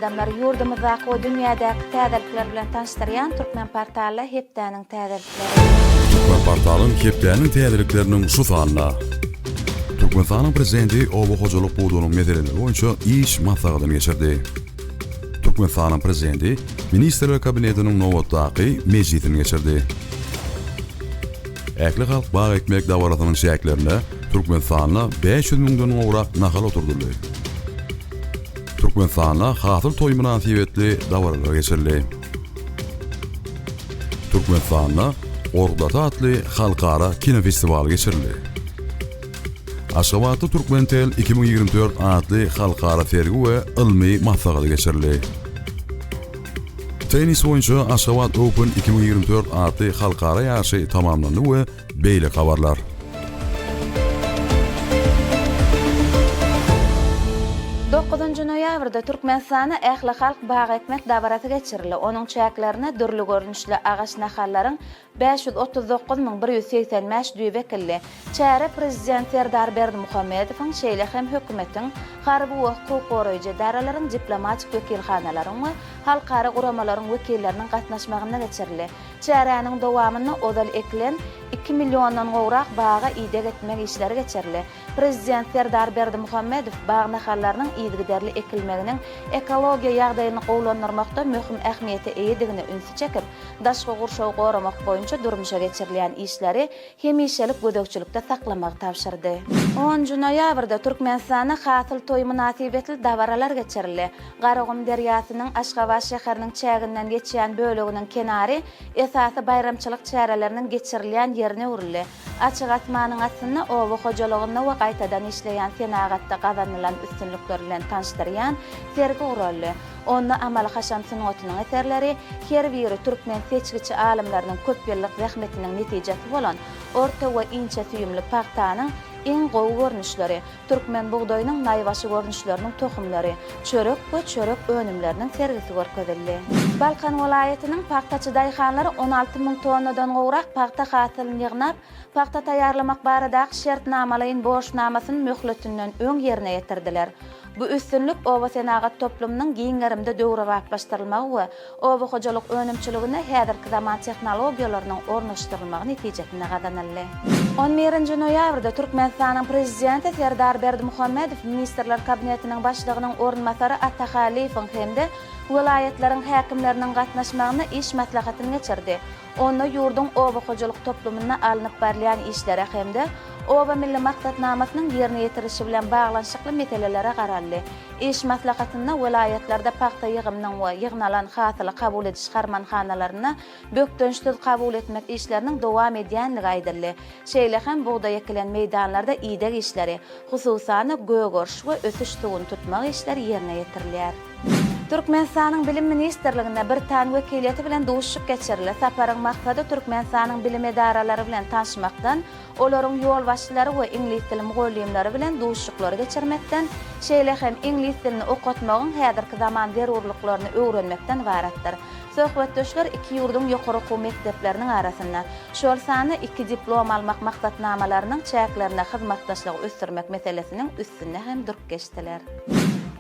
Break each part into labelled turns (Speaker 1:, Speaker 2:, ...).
Speaker 1: adamlar yurdumuzda o dünyadaki täzelikler bilen tanıştıryan Türkmen portaly Hepdäniň täzelikleri.
Speaker 2: Türkmen portalyň Hepdäniň täzelikleriniň şu sanına. Türkmenistanyň prezidenti Oba Hojalyk budunyň meselesi boýunça iş maslahatyny geçirdi. Türkmenistanyň prezidenti Ministrler Kabinetiniň nowatdaky mejlisini geçirdi. Äkli halk bağ ekmek dawaratynyň şäklerinde Türkmenistanyna 500 000 gowrak nahal oturdurdy. Türkmenistanyna hasyl toý münasibetli dawaralar geçirildi. Türkmenistanyna Orgulata adly halkara kino festivaly geçirildi. Aşgabatda Türkmentel 2024 adly halkara sergi we ilmi maslahaty geçirildi. Tenis boýunça Aşgabat Open 2024 adly halkara ýaşy tamamlandy we beýle habarlar.
Speaker 1: Noyabrda Türkmenistana ähli halk bağ ekmek dawaraty geçirildi. Onuň çäklerine dürli görnüşli agaç nahallaryň 539.185 düýbe killi. Çäre prezident Serdar Berdimuhammedowyň şeýle hem hökümetiň harby we hukuk goraýjy daralaryň diplomatik wekilhanalaryň we halkara guramalaryň wekilleriniň gatnaşmagyna geçirildi. Çäräniň dowamyny odal eklen 2 milliondan gowrak bağa ide etmek işleri geçirildi. Prezident Serdar Berdimuhammedow bağ nahallarynyň ýygyderli ekilmeginiň ekologiýa ýagdaýyny gowlandyrmakda möhüm ähmiýete eýedigini ünsü çekip, daşky gurşaw goramak boýunça durmuşa geçirilýän işleri hemişelik gödekçilikde saklamak tapşyrdy. 10 noýabrda Türkmenistana hasyl toý münasibetli dawaralar geçirildi. Garagum derýasynyň Aşgabat şäheriniň çäginden geçýän böleginiň kenary esasy bayramçylyk çäreleriniň geçirilýän ýerine urildi. Açyk asmanyň astyna Oba hojalygyna we gaýtadan işleýän senagatda gazanylan üstünlikler bilen tanıştıryan sergi uraldy. Onda Amal Haşam Synowatynyň eserleri her biri türkmen seçgiçi alimleriň köp ýyllyk zähmetiniň netijesi bolan orta we inçe süýümli paxtanyň en gowy görnüşleri, türkmen buğdaýynyň naýbaşy görnüşleriniň tohumlary, çörek we çörek önümleriniň sergisi görkezildi. Balkan welaýatynyň paxtaçy daýhanlary 16 000 tonnadan gowrak paxta hasylyny ýygnap, paxta taýýarlamak baradaky şertnamalaryň boşnamasyny möhletinden öň ýerine ýetirdiler. Bu üstünlük Oba senagat toplumynyň giňerimde döwre wagtlaşdyrylmagy we Oba hojalyk önümçiligine häzirki zaman tehnologiýalarynyň ornaşdyrylmagy netijesinde gazanyldy. 11 noýabrda Türkmenistanyň prezidenti Serdar Berdimuhammedow Ministrler Kabinetiniň başlygynyň ornmasary Ata Halifowyň hemde welaýatleriň häkimleriniň gatnaşmagyna iş maslahatyny geçirdi. Onda ýurdun Oba hojalyk toplumyna alınıp barlayan işlere hemde Oba milli maksatnamasynyň ýerine ýetirişi bilen baglanşykly meselelere garaldy. İş maslahatyna welaýatlarda paxta ýygymynyň we ýygnalan hasyly kabul ediş harmanhanalaryna bökdönçsiz kabul etmek işleriniň dowam edýänligi aýdyldy. Şeýle hem buğday ekilen meýdanlarda ýydak işleri, hususan gögörş we ösüş suwuny tutmak işleri ýerine ýetirilýär. Türkmenistanyň bilim ministrligine bir tan wekiliýeti bilen duşuk geçirildi. Saparyň maksady Türkmenistanyň bilim edaralary bilen tanışmakdan, olaryň ýol başçylary we ingliz dili mugallimleri bilen duşuklary geçirmekden, şeýle hem ingliz dilini okutmagyň häzirki zaman zerurlyklaryny öwrenmekden ibaratdyr. Söhbetdeşler iki ýurdun ýokary okuw mekdepleriniň arasynda şol sany 2 diplom almak maksatnamalarynyň çäklerine hyzmatdaşlygy ösdürmek meselesiniň üstünde hem durp geçdiler.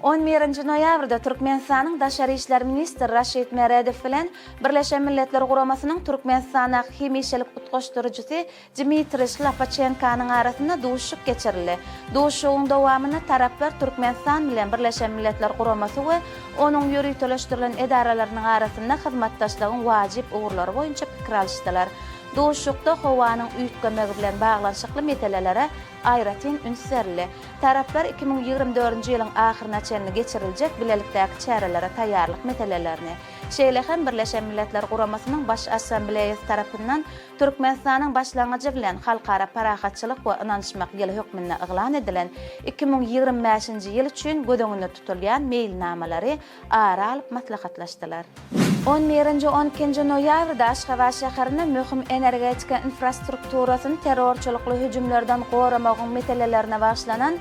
Speaker 1: 11 noýabrda Türkmenistanyň Daşary işler ministri Raşid Meredow bilen Birleşen Milletler Guramasynyň Türkmenistana hemişelik utgaşdyrjysy Dmitri Slapachenko'nyň arasynda duşuk geçirildi. Duşugyň dowamyny taraplar Türkmenistan bilen Birleşen Milletler Guramasy we onuň ýürütleşdirilen edaralarynyň arasynda hyzmatdaşlygyň wajyp ugurlary boýunça pikir alşdylar. Duşukda howanyň üýtgemegi bilen baglanşykly meselelere aýratyn ünsürildi. Taraplar 2024 ýylyň ahyryna çenli geçiriljek bilelikdäki çärelere taýýarlyk meselelerini, şeýle hem Birleşen Milletler Guramasynyň baş assambleýasy tarapyndan Türkmenistanyň başlangyjy bilen halkara parahatçylyk we ynanşmak ýyly hökmüne eglan edilen 2025-nji ýyl üçin gödeňinde tutulýan meýilnamalary ara alyp maslahatlaşdylar. 11-12 noýabrda Aşgabat şäherine möhüm energetika infrastrukturasyny terrorçylykly hüjümlerden goramagyň meselelerine başlanan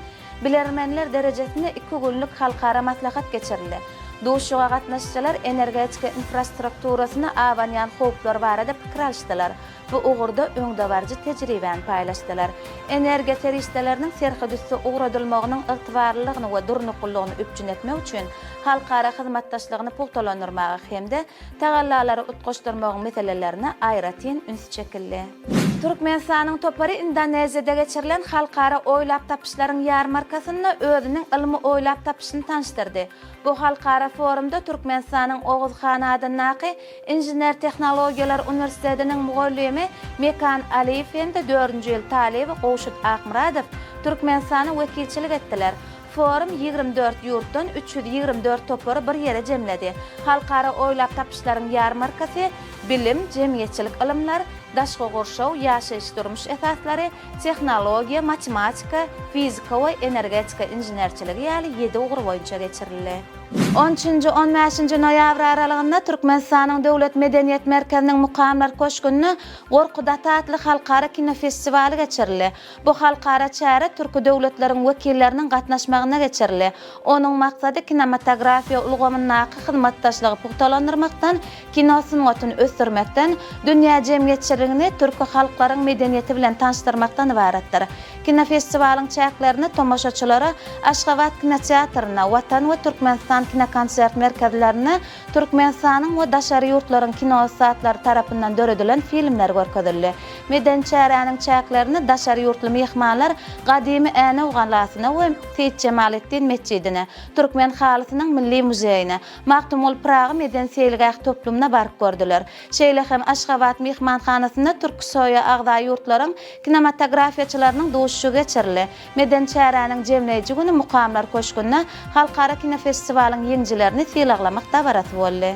Speaker 1: bilermenler derejesinde 2 günlük halkara maslahat geçirildi. Duşuğa gatnaşjylar energetika infrastrukturasyna awanýan howplar barada pikir alşdylar. Bu uğurda öňdebarjy tejribäni paýlaşdylar. Energiýa terişdeleriniň serhydysy uğradylmagynyň ygtybarlylygyny we durnuqullygyny üpjün etmek üçin halkara hyzmatdaşlygyny pultalandyrmagy hemde tagallalary utgaşdyrmagyň meselelerini aýratyn üns çekildi. Türkmenistanyň topary Indoneziýada geçirilen halkara oýlap tapyşlaryň ýarmarkasyny özüniň ilmi oýlap tapyşyny tanıştyrdy. Bu halkara forumda Türkmenistanyň Oğuz Xanadynaky Injener Tehnologiýalar Uniwersitetining mugallymi Mekan Aliýew hem-de 4-nji ýyl talebi Gowşut Akmuradow Türkmenistanyň wekilçilik etdiler. Forum 24 ýurtdan 324 topary bir ýere jemledi. Halkara oýlap tapyşlaryň ýarmarkasy bilim, jemgyýetçilik ilimler, daşky gorşaw, ýaşaýyş durmuş esaslary, tehnologiýa, matematika, fizika we energetika injenerçiligi ýaly 7 ugur boýunça geçirildi. 13-15 noýabr aralygynda Türkmenistanyň Döwlet Medeniýet Merkeziniň Mukamlar Köşküni Gorkuda tatly halkara kino festivali geçirildi. Bu halkara çäre türki döwletleriň wekilleriniň gatnaşmagyna geçirildi. Onuň maksady kinematografiýa ulgamynyň hyzmatdaşlygy pugtalandyrmakdan, kino süngatyny ösdürmekden, dünýä jemgyýetçiligini türki halklaryň medeniýeti bilen tanışdyrmakdan ibaretdir. Kino festivaliň çäklerini tomoşaçylara Aşgabat kino teatryna, Watan we Türkmenistan kino konsert merkezlerine, Türkmenistanyň we daşary ýurtlaryň kino satlary tarapyndan döredilen filmler görkezildi. Meden çäräniň çäklerini daşary ýurtly mehmanlar gadymy äne ugalasyna we Seyit Cemalettin mescidine, Türkmen halysynyň milli muzeýine, Maktumul Pragy meden seýilgäk toplumuna baryp gördüler. Şeýle hem Aşgabat mehmanhanasyna türk soýa agda ýurtlaryň kinematografiýaçylarynyň duşuşy geçirildi. Meden çäräniň jemleýiji güni Mukamlar Köşküne halkara kino festivaliň ýeňjilerini sylaklamak dabarasy boldy.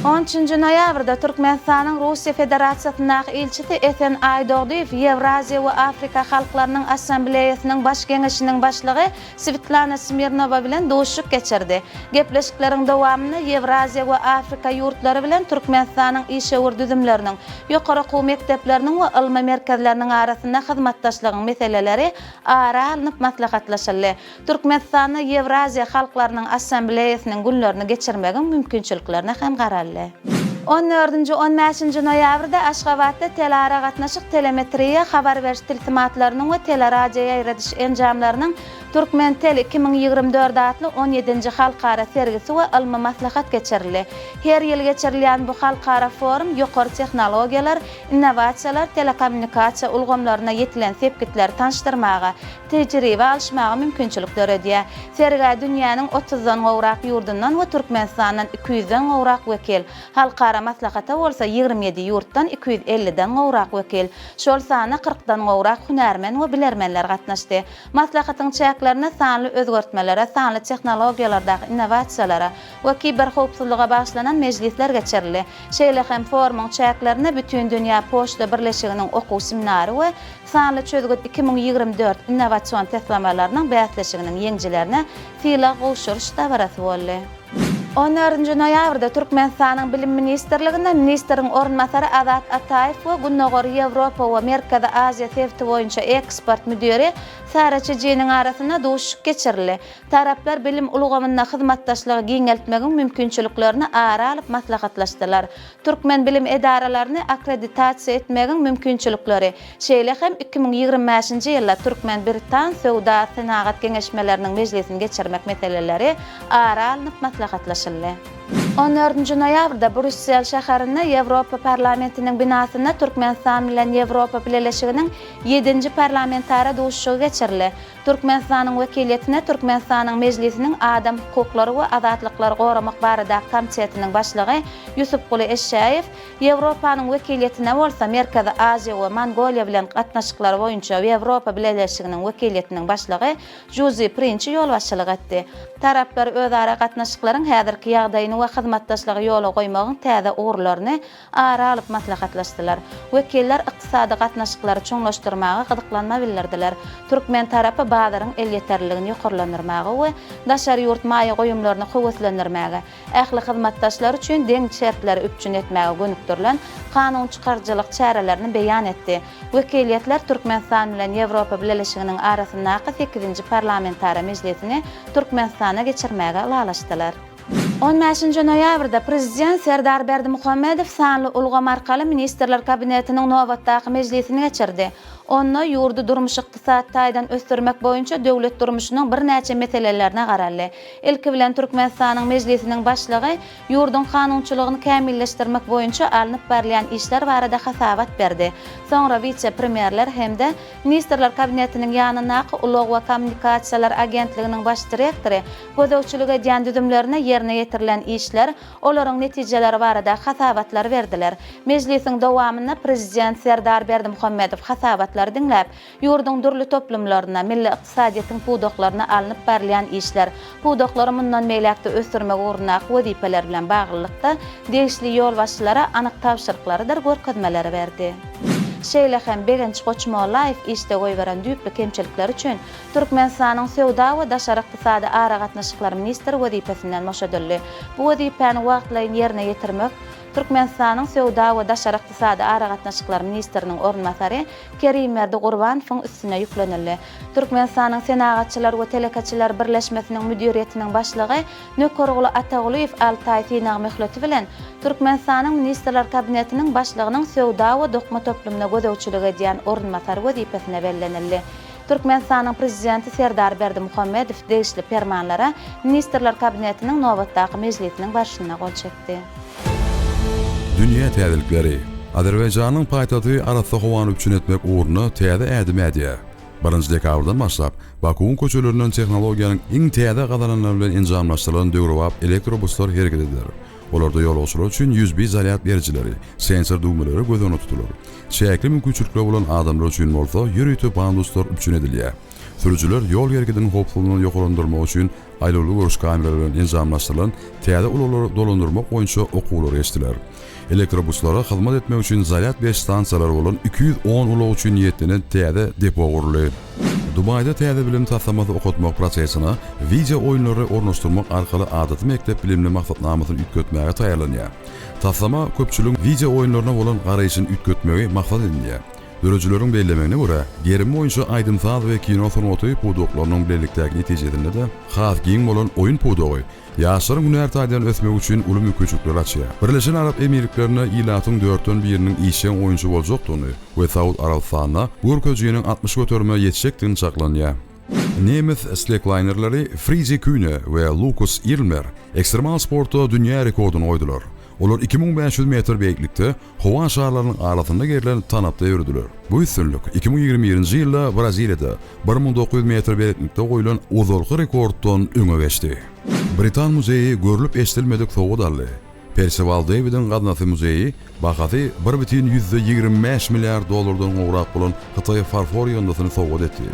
Speaker 1: 13 noýabrda Türkmenistanyň Russiýa Federasiýasynyň elçisi Esen Aýdogdyýew Ýewraziýa we Afrika halklarynyň assambleýasynyň baş geňeşiniň başlygy Svetlana Smirnova bilen duşuşyk geçirdi. Gepleşikleriň dowamyny Ýewraziýa we Afrika ýurtlary bilen Türkmenistanyň işäwür düzümleriniň, ýokary okuw mekdepleriniň we ilmi merkezleriniň arasynda hyzmatdaşlygyň meseleleri ara alınıp maslahatlaşyldy. Türkmenistanyň Ýewraziýa halklarynyň assambleýasynyň günlerini geçirmegiň mümkinçiliklerine hem garaldy. 14-15 noýabrda Aşgabatda telara gatnaşyk telemetriýa habar beriş tilsimatlarynyň we teleradio ýaýradyş enjamlarynyň Türkmen Tel 2024 adly 17-nji halkara sergisi we ilmi maslahat geçirildi. Her ýyl geçirilýän bu halkara forum ýokary tehnologiýalar, innovasiýalar, telekommunikasiýa ulgamlaryna ýetilen sepkitleri tanışdyrmaga, tejribe alşmaga mümkinçilikler edýär. Sergi dünýäniň 30-dan gowrak ýurdundan we Türkmenistanyň 200-den gowrak wekil, halkara maslahata bolsa 27 ýurtdan 250-den gowrak wekil, şol sany 40-dan gowrak hunärmen we bilermenler gatnaşdy. Maslahatyň çäklerine sanly özgertmelere, sanly tehnologiýalardaky innovasiýalara we kiber howpsuzlyga bagşlanan mejlisler geçirildi. Şeýle hem forumyň çäklerine bütün dünýä poçta birleşiginiň okuw seminary we sanly çözgüt 2024 innovasiýon teslamalarynyň bäsleşiginiň ýeňjilerine syla gowşuryş dabarasy boldy. 14 noýabrda Türkmenistanyň Bilim Ministrliginde ministriň ornmasary Azat Ataýew we Günnogary Ýewropa we Merkezi Aziýa tefti boýunça ekspert müdiri Sara Çejiňiň arasynda duşuşyk geçirildi. Taraplar bilim ulgamyna hyzmatdaşlygy giňeltmegiň mümkinçiliklerini ara alyp maslahatlaşdylar. Türkmen bilim edaralaryny akkreditasiýa etmegiň mümkinçilikleri, şeýle hem 2025-nji ýylda Türkmen Britan Sowda Senagat geňeşmeleriniň mejlisini geçirmek meseleleri ara alyp maslahatlaşyldy. 14 noýabrda Brüssel şäherinde Ýewropa parlamentiniň binasynda Türkmenistan bilen Ýewropa Birleşiginiň 7-nji parlamentara duşuşy geçirildi. Türkmenistanyň wekiliýetine Türkmenistanyň mejlisiniň adam hukuklary we azatlykları goramak barada komitetining başlygy Ýusupguly Eşşäýew, Ýewropanyň wekiliýetine bolsa Merkezi Aziýa we Mongoliýa bilen gatnaşyklary boýunça Ýewropa Birleşiginiň wekiliýetiniň başlygy Jose Prinçi ýolbaşçylyk etdi. Taraplar özara gatnaşyklaryň häzirki ýagdaýyny we hyzmatdaşlygy ýola goýmagyň täze uğurlaryny ara alyp maslahatlaşdylar. Wekiller ykdysady gatnaşyklary çoňlaşdyrmaga gyzyklanma bildirdiler. Türkmen tarapy bazaryň el ýeterligini ýokarlandyrmaga we daşary ýurt maýa goýumlaryny howaslandyrmaga, ähli hyzmatdaşlar üçin deň şertleri üpjün etmäge gönükdirilen kanun çykarjylyk çärelerini beýan etdi. Wekiliýetler Türkmenistan bilen Ýewropa Birleşiginiň arasyndaky 8-nji parlamentara mejlisini Türkmenistana geçirmäge ulalaşdylar. 15 noyabrda Prezident Serdar Berdimuhamedov sanly ulga markaly Ministrler Kabinetiniň nowatdaky mejlisini geçirdi. Onda ýurdu durmuş ykdysat taýdan ösdürmek boýunça döwlet durmuşynyň bir näçe meselelerine garaldy. Ilki bilen Türkmenistanyň mejlisiniň başlygy ýurdun kanunçylygyny kämilleşdirmek boýunça alınıp berilýän işler barada hasabat berdi. Soňra vice-premierler hemde Ministrler Kabinetiniň ýanynaky Ulug we Kommunikasiýalar Agentliginiň baş direktori gözegçilik edýän düzümlerine ýerine getirilen işler, olaryň netijeleri barada hasabatlar berdiler. Mejlisiň dowamyna Prezident Serdar Berdimuhamedov hasabat dinläp, ýurdun durly toplumlaryna, milli ykdysadyýatyň pudoklaryna alınıp berilýän işler, pudoklary mundan meýlekde ösdürmek ugruna wezipeler bilen baglylykda degişli ýol başçylara anyk tapşyryklary görkezmeleri berdi. Şeýle hem Begenç Goçmolaýew işde goýberen düýpli kemçilikler üçin Türkmenistanyň sowda we daşary ykdysady ara gatnaşyklar ministri wezipesinden moşadyldy. Bu wezipeni wagtlaýyn ýerine ýetirmek Türkmenistanyň sowda we daşary ykdysady ara gatnaşyklar ministriniň ornmasary Kerim Erdogurwanowyň üstüne ýüklenildi. Türkmenistanyň Senagatçylar we Telekaçylar Birleşmesiniň müdiriýetiniň başlygy Nökerogly Ataguliýew Altay Synagy mehleti bilen Türkmenistanyň Ministrler Kabinetiniň başlygynyň sowda we dokma toplumyna gözegçilik edýän ornmasary wezipesine bellenildi. Türkmenistanyň prezidenti Serdar Berdimuhamedov degişli permanlara Ministrler Kabinetiniň nowatdaky mejlisiniň başyna gol çekdi.
Speaker 2: Dünya täzelikleri. Azerbaýjanyň paýtagty Arasda howany üçin etmek uğruna täze ädim edýär. 1 dekabrdan başlap Bakuň köçelerinden tehnologiýanyň iň täze gazananlary bilen enjamlaşdyrylan döwrewap elektrobuslar hereket eder. Olarda ýolagçylar üçin yüzbi zaryat berjileri, sensor dugmalary gözden tutulur. Şeýle mümkinçilikler bolan adamlar üçin bolsa ýürüýte banduslar üçin edilýär. Sürücüler ýol herketiniň hopsuzlygyny ýokarandyrmak üçin aýlawly görüş kameralary bilen enjamlaşdyrylan täze ulary dolandyrmak boýunça okuwlar geçdiler. Elektrobuslara hyzmat etmek üçin zaryat beriş stansiýalary bolan 210 ulak üçin ýetlenen täze depo guruldy. Dubayda täze bilim taslamasy okutmak prosesine video oýunlary ornaşdyrmak arkaly adaty mektep bilimli maksatnamasyny ütgetmäge taýýarlanýar. Taslama köpçüligiň video oýunlaryna bolan garaýyşyny ütgetmegi maksat edilýär. Döröjüleriň bellemegine görä, gerim boýunça aýdymsal we kino formaty pudoklarynyň birlikdäki netijesinde de has giň bolan oýun pudogy ýaşlaryň hünär taýdan ösmek üçin uly mümkinçilikler açýar. Birleşen Arap Emirliklerine ýylatyň 4-den 1-iniň işen oýunçy boljakdygyny we Saud Arabistanyna bu köjüniň 60 götürme ýetişekdigini çaklanýar. Nemes slacklinerleri Frizi Kühne we Lukas Irmer ekstremal sportda dünýä rekordyny oýdular. Olar 2500 metr beýiklikde howa şarlarynyň arasynda gerilen tanapda ýürdiler. Bu üstünlük 2021-nji ýylda Braziliýada 1900 metr beýiklikde goýulan uzalky rekorddan öňe geçdi. Britan muzeyi görülüp eşdilmedik sowgadarly. Percival David'in Gadnafi muzeyi bahasy 1,25 milliard dollardan gowrak bolan Hytaý farfor ýondasyny sowgat etdi.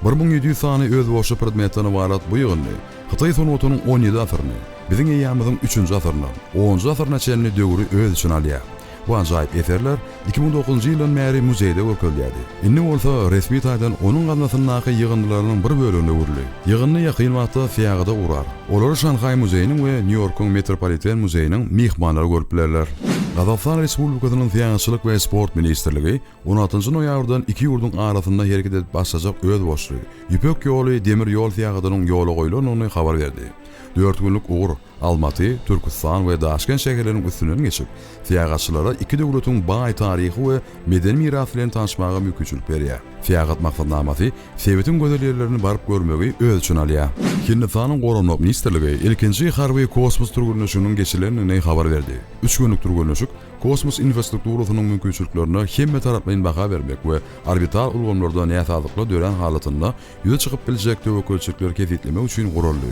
Speaker 2: 1700 sany öz boşy predmetlerine warat bu ýygyny Hytaý sanatynyň 17 asyryny, biziň ýamyzyň 3-nji asyryndan 10-nji asyryna çenli döwri öz üçin alýar. Bu ajaýyp eserler 2009-njy ýyldan bäri muzeýde görkezilýärdi. Indi bolsa resmi taýdan onuň gadnasynyň ýygyndlarynyň bir bölüginde görüldü. Ýygyny ýakyn wagtda Fiýagada urar. Olar Şanhaý muzeýiniň we New Yorkyň Metropoliten muzeýiniň mehmanlary görüp bilerler. Gazakistan Respublikasynyň Fiýagçylyk we Sport Ministrligi 16-njy noýabrdan iki ýurdun arasynda hereket edip başlajak öz boşly Ýüpek ýoly demir ýol fiýagadynyň ýola goýulanyny habar berdi. 4 günlük uğur Almaty, Türkistan we Daşkent şäherleriniň üstünden geçip fiýagaçylara iki döwletiň baý taryhy we medeni miras bilen tanışmaga mümkinçilik berýär. Fiýagat maksatnamasy Sowetiň gözel ýerlerini baryp görmegi öz üçin alýar. Hindistanyň Gorunmak ministrligi ilkinji harby kosmos turgulnyşynyň geçilerini habar berdi. 3 günlük turgulnyşyk kosmos infrastrukturasynyň mümkinçiliklerine hemme taraplaryň baha bermek we orbital ulgamlarda näsadyklykly dören halatynda ýüze çykyp biljek tewekkelçilikler kesitlemek üçin guruldy.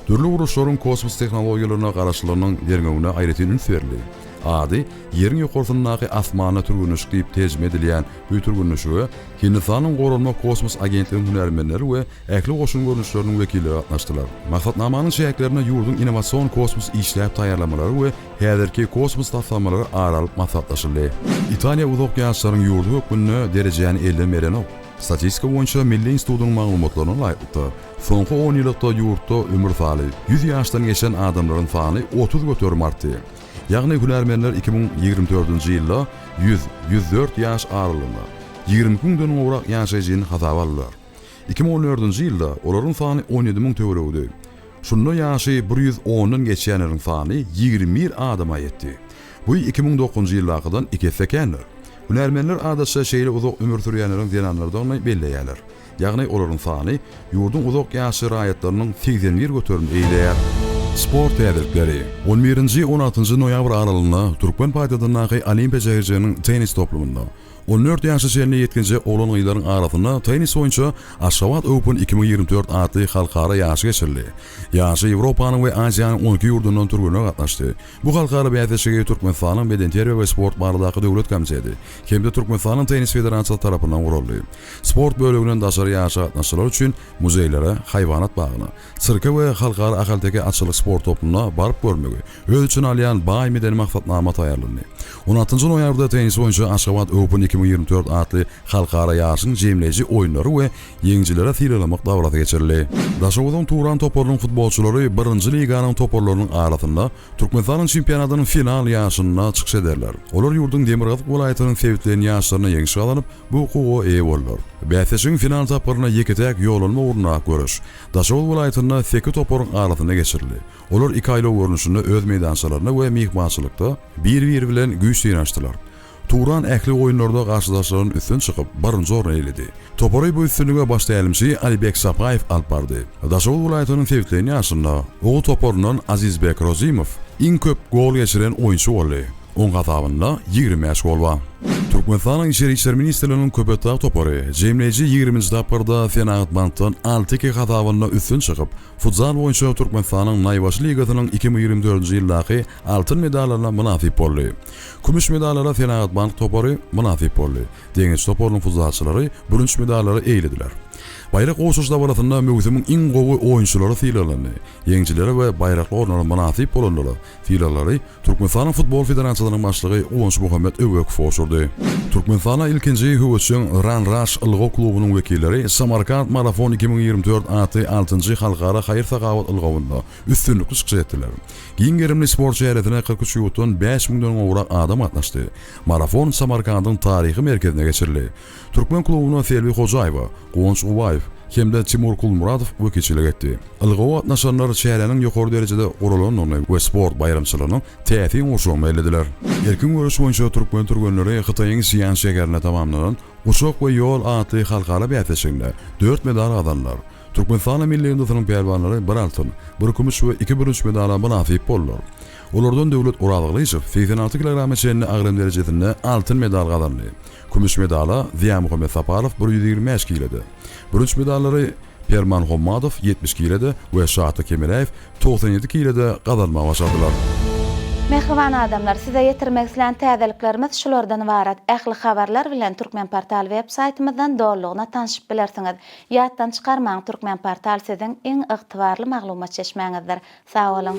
Speaker 2: Türlü uruşlaryň kosmos tehnologiýalaryna garaşlarynyň derňegine aýratyn üns berildi. Ady ýeriň ýokarsyndaki asmana turgulnyşyk diýip terjime edilýän bu turgulnyşygy Hindistanyň Gorunmak kosmos agentliginiň hünärmenleri we ähli goşun görnüşläriniň wekilleri gatnaşdylar. Maksatnamanyň şeýeklerine ýurdun innowasion kosmos işläp taýýarlamalary we häzirki kosmos taslammalary aralyp maksatlaşyldy. Italiýa uzak ýaşlaryň ýurdu hökmüne derejäni elden berenow. Statistika boýunça Milli Institutynyň maglumatlaryna laýykda soňky 10 ýylda ýurtda ömür saly 100 ýaşdan geçen adamlaryň sany 30 götürme artdy. Ýagny hünärmenler 2024-nji ýylda 104 ýaş aralygynda 20 günden gowrak ýaşaýjyny hasaba aldylar. 2014-nji ýylda olaryň sany 17 000 töweregdi. Şunda ýaşy 110-dan geçýänleriň sany 21 adama ýetdi. Bu 2009-njy ýyllardan 2 sekenler. Hünärmenler adassa şeýle uzak ömür sürýänleriň denanlardan belleýärler. Ýagny olaryň sany ýurdun uzak ýaşy raýatlarynyň 81 götürüm eýleýär. Sport täzelikleri 11-nji 16-njy noýabr aralygyna Türkmen paýtadynyň Olimpiya şäherçiliginiň tenis toplumunda 14 ýaşy şeýle ýetkinji oglan gyýlaryň arasynda tenis oýunçy Aşgabat Open 2024 adly halkara ýaşy geçirildi. Ýaşy Ýewropanyň we Aziýanyň 12 ýurdundan turguna gatnaşdy. Bu halkara bäýdişige Türkmenistanyň Beden we sport baradaky döwlet komiteti hemde Türkmenistanyň tenis federasiýasy tarapyndan guruldy. Sport bölüginden daşary ýaşy gatnaşylar üçin muzeýlere, haýwanat bagyna, sirke we halkara ahalteki açylyk sport toplamuna barıp görmegi öz üçin alýan baý medeni maksatnama taýýarlandy. 16-njy noýabrda tenis oýunçy Aşgabat Open 2024 adly halkara ýaşyň jemleýici oýunlary we ýeňjilere fiýrelamak dawraty geçirildi. Daşowdan Turan toporlaryň futbolçulary 1-nji liganyň toporlarynyň arasynda Türkmenistanyň çempionatynyň final ýaşyna çykyş ederler. Olar ýurdun Demirgazyk welaýatynyň sevitlen ýaşlaryna ýeňişe alanyp bu hukuga eýe bollar. Bäýteşiň final taparyna ýeketäk ýolunma urnak görüş. Daşow welaýatyna 8 toporyň arasyna geçirildi. Olar 2 aýlyk görnüşinde öz meýdançylaryna we mehmançylykda bir-biri bilen güýç ýynaşdylar. Turan ähli oýunlarda garşydaşlaryň üstün çykyp barynjy orna eledi. Topory bu üstünlüge başdaýalymçy Alibek Sapaýew alp bardy. Daşow welaýatynyň sevitlen ýaşynda o toporundan Azizbek Rozimow iň köp gol geçiren oýunçy boldy. On gatawynda 20 ýaş gol bar. Türkmenistanyň Içeri işler ministrliginiň köpetag topory jemleýici 20-nji taparda Fenagat Bankdan 6 gatawynda üstün çykyp, futsal boýunça Türkmenistanyň Naýbaş ligasynyň 2024-nji ýyldaky altyn medallaryna munasip boldy. Kümüş medallara Fenagat Bank topory munasip boldy. Deňiz toporynyň futsalçylary bürünç medallary eýlediler. Bayrak oşuşda barasında möwsümiň iň gowy oýunçylary fiýlalandy. Ýeňjilere we bayrakly ornlara munasip bolanlar. Fiýlalary Türkmenistanyň futbol federasiýasynyň başlygy Owans Muhammed Öwekov oşurdy. Türkmenistana ilkinji höwetçiň Ranraş Ilgaw klubynyň wekilleri Samarkand Marafon 2024 adly 6-njy halkara haýyr sagawat ilgawynda üstünlikli çykyş etdiler. Giň gerimli sport şäheretine 43 ýurtdan 5000-den gowrak adam gatnaşdy. Marafon Samarkandyň taryhy merkezine geçirildi. Türkmen klubynyň Selvi Hojaýewa, Gonç Ubaýew hemde Timur Kulmuratov wekilçilik etdi. Ilgaw atnaşanlar şähereniň ýokary derejede gurulanyny we sport bayramçylygynyň täsir urşumy elediler. Erkin görüş boýunça Türkmen türgenleri Hytaýyň Siýan şäherine tamamlanan Uçak we ýol adly halkara bäýteşiginde 4 medal aldylar. Türkmenistan milli ýyldysnyň peýelwanlary 1 altyn, 1 kümüş we 2 bürünç medala munasip boldylar. Olardan döwlet Uralygyşew 86 kg çenli agram derejesinde altyn medal gazandy. Kümüş medala Ziya Muhammed Saparow 125 kilode. Bürünç medallary Perman Homadow 70 kilode we Şahat Kemilayev 97 kilode gazanmagy başardylar.
Speaker 1: Mehriban adamlar, size yetirmek isleyen täzeliklerimiz şulardan ibaret. Ähli habarlar bilen Türkmen Portal web-saytymyzdan dolugyna tanışyp bilersiňiz. Ýatdan çykarmaň, Türkmen Portal siziň iň ygtybarly maglumat çeşmäňizdir. Sag bolun.